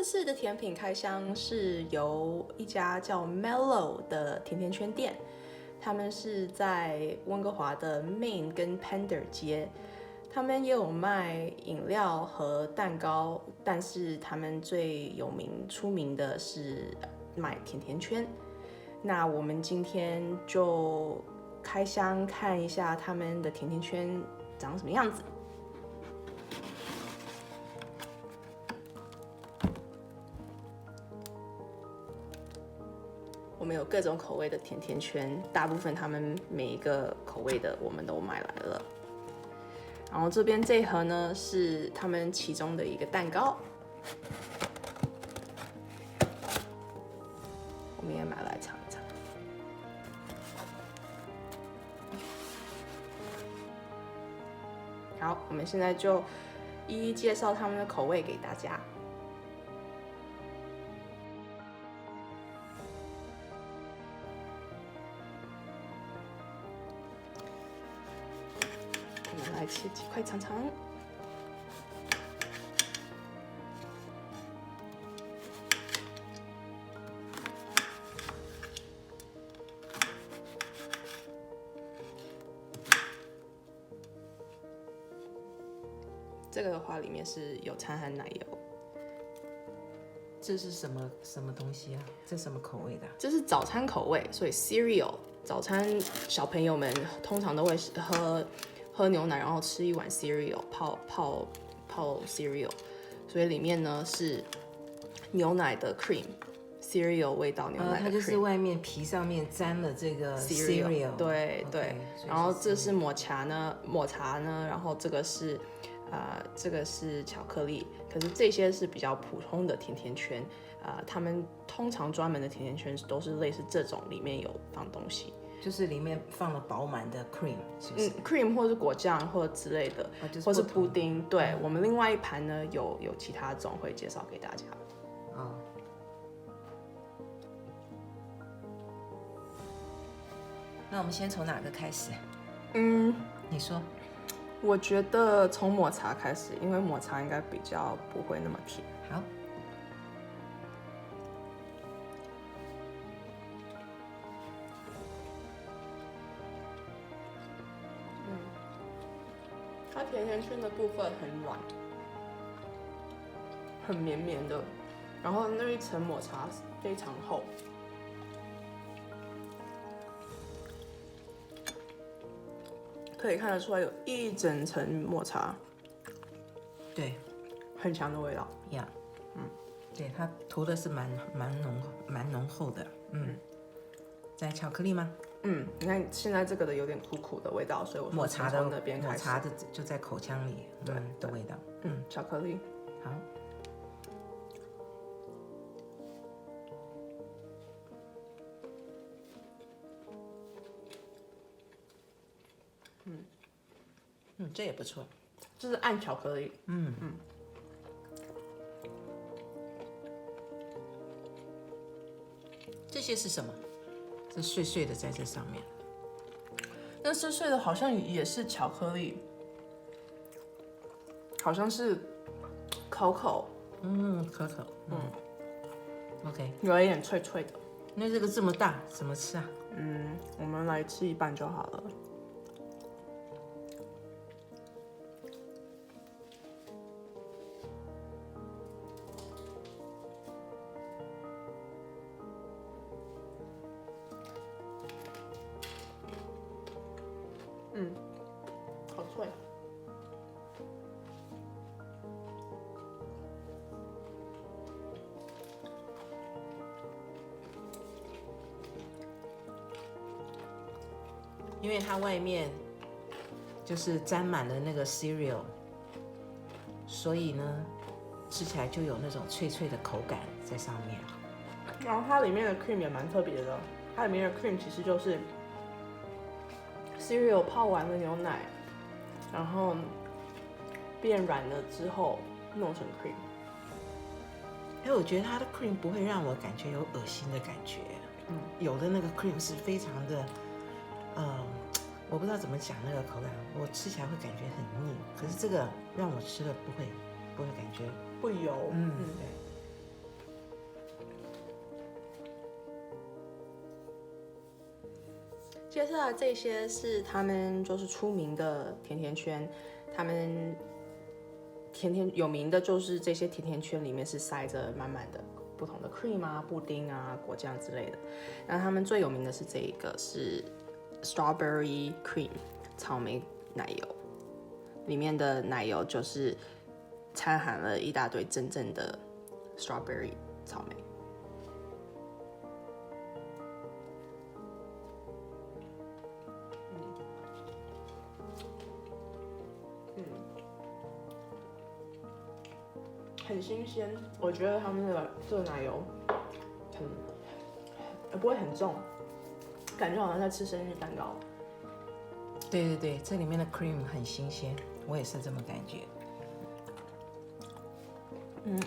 次的甜品开箱是由一家叫 Mellow 的甜甜圈店，他们是在温哥华的 Main 跟 Pender 街，他们也有卖饮料和蛋糕，但是他们最出名的是卖甜甜圈。那我们今天就开箱看一下他们的甜甜圈长什么样子。我们有各种口味的甜甜圈，大部分他们每一个口味的我们都买来了。然后这边这一盒呢是他们其中的一个蛋糕，我们也买来尝一尝。好，我们现在就一一介绍他们的口味给大家。我们来切几块尝尝。这个的话，里面是有掺含奶油。这是什么东西啊？这什么口味的？这是早餐口味，所以 cereal 早餐小朋友们通常都会喝牛奶，然后吃一碗 cereal 泡 cereal， 所以里面呢是牛奶的 cream。cereal 味道牛奶的 cream， 它就是外面皮上面沾了这个 cereal， 对对。然后这是抹茶呢，然后这个是巧克力。可是这些是比较普通的甜甜圈，他们通常专门的甜甜圈都是类似这种，里面有放东西，就是里面放了饱满的 cream， 是不是？cream 或是果酱或者之类的，或是布丁。对，我们另外一盘呢有其他种会介绍给大家。哦。那我们先从哪个开始？你说。我觉得从抹茶开始，因为抹茶应该比较不会那么甜。好。它甜甜圈的部分很软，很绵绵的，然后那一层抹茶非常厚。可以看得出来有一整层抹茶，对，很强的味道。呀，对，它涂的是蛮浓厚的。在巧克力吗？你看现在这个的有点苦苦的味道，所以我抹茶的那边抹茶的就在口腔里，的味道。巧克力好。这也不错，这是暗巧克力。这些是什么？这碎碎的在这上面。那碎碎的好像也是巧克力，好像是Coco。可。OK， 有一点脆脆的。那这个这么大，怎么吃啊？我们来吃一半就好了。好脆。因为它外面就是沾满了那个 cereal， 所以呢，吃起来就有那种脆脆的口感在上面。然后它里面的 cream 也蛮特别的，它里面的 cream 其实就是 cereal 泡完了牛奶，然后变软了之后弄成 cream。我觉得它的 cream 不会让我感觉有恶心的感觉。有的那个 cream 是非常的，我不知道怎么讲那个口感，我吃起来会感觉很腻。可是这个让我吃了不会感觉不油。对。接下来这些是他们就是出名的甜甜圈，他们有名的就是这些甜甜圈里面是塞着满满的不同的 cream 啊、布丁啊、果酱之类的。那他们最有名的是这一个是 strawberry cream 草莓奶油，里面的奶油就是掺含了一大堆真正的 strawberry 草莓。很新鲜，我觉得他们的这个奶油不会很重，感觉好像在吃生日蛋糕。对对对，这里面的 cream 很新鲜，我也是这么感觉。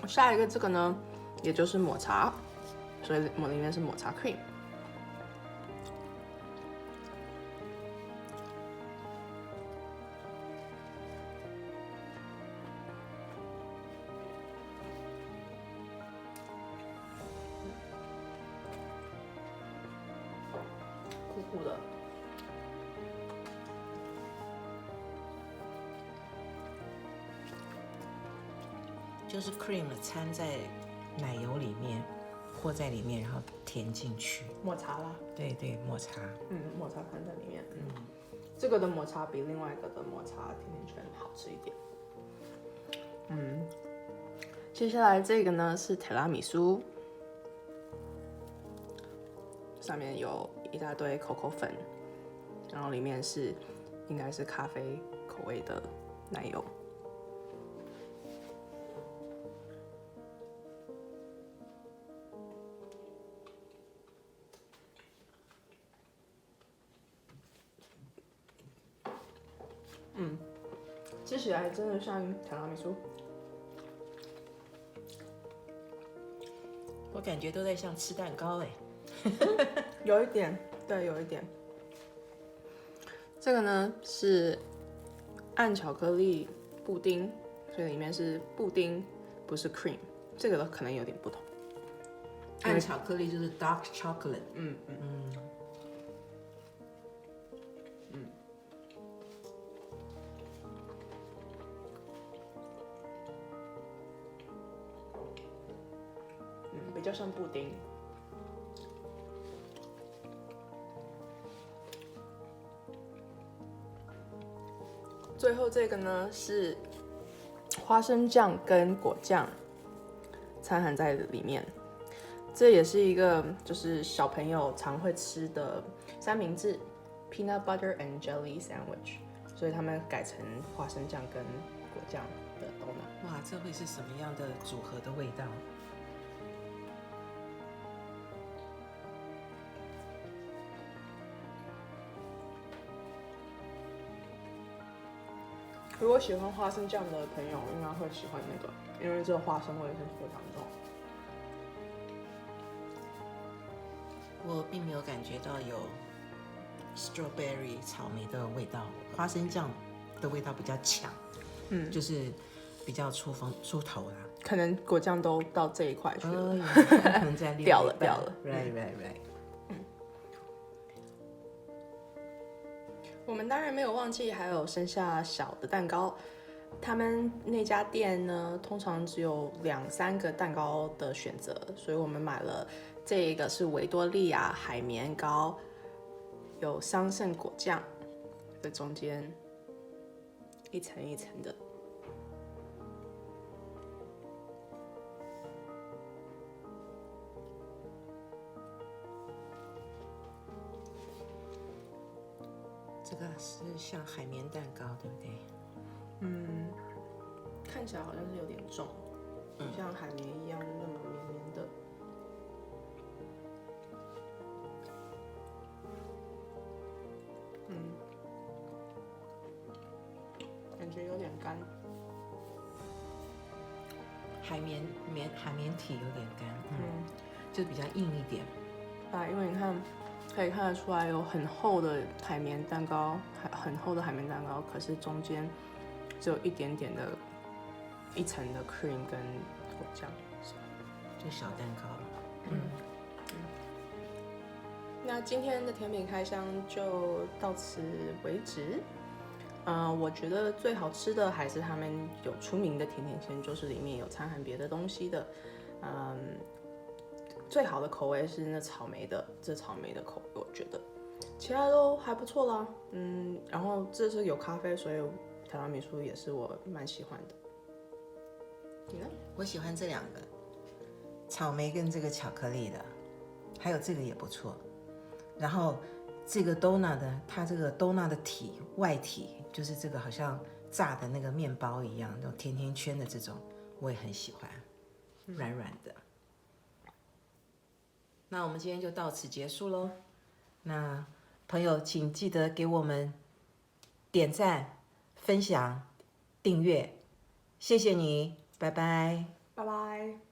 下一个这个呢，也就是抹茶，所以里面是抹茶 cream。苦苦的，就是 cream 掺在奶油里面，和在里面，然后填进去。抹茶啦，对对，抹茶。抹茶掺在里面。这个的抹茶比另外一个的抹茶甜甜圈好吃一点。接下来这个呢是提拉米苏，上面有一大堆可可粉，然后里面应该是咖啡口味的奶油。吃起来真的像提拉米苏。我感觉都在像吃蛋糕哎。有一点，对，有一点。这个呢是暗巧克力布丁，所以里面是布丁，不是 cream。这个可能有点不同。暗巧克力就是 dark chocolate。比较像布丁。最后这个呢是花生酱跟果酱掺含在里面，这也是一个就是小朋友常会吃的三明治 peanut butter and jelly sandwich， 所以他们改成花生酱跟果酱的donut。哇，这会是什么样的组合的味道？如果喜欢花生酱的朋友，应该会喜欢那个，因为这个花生味是非常重。我并没有感觉到有 strawberry 草莓的味道，花生酱的味道比较强，就是比较出头啦。可能果酱都到这一块去了，可能在掉了。Right。我们当然没有忘记，还有剩下小的蛋糕。他们那家店呢，通常只有2-3个蛋糕的选择，所以我们买了这个是维多利亚海绵糕，有桑葚果酱在中间，一层一层的。这个是像海绵蛋糕，对不对？看起来好像是有点重，像海绵一样那么绵绵的。感觉有点干。海绵体有点干，就比较硬一点。因为你看，可以看得出来有很厚的海绵蛋糕，很厚的海绵蛋糕，可是中间只有一点点的一层的 cream 跟果酱，就小蛋糕。那今天的甜品开箱就到此为止。我觉得最好吃的还是他们有出名的甜甜圈，就是里面有掺含别的东西的。最好的口味是那草莓的，这草莓的口味我觉得，其他都还不错啦。然后这是有咖啡，所以提拉米苏也是我蛮喜欢的。你呢？我喜欢这两个，草莓跟这个巧克力的，还有这个也不错。然后这个 donut 的，它这个 donut 的外体就是这个好像炸的那个面包一样，那种甜甜圈的这种，我也很喜欢，软软的。那我们今天就到此结束喽。那朋友请记得给我们点赞、分享、订阅，谢谢你，拜拜，拜拜。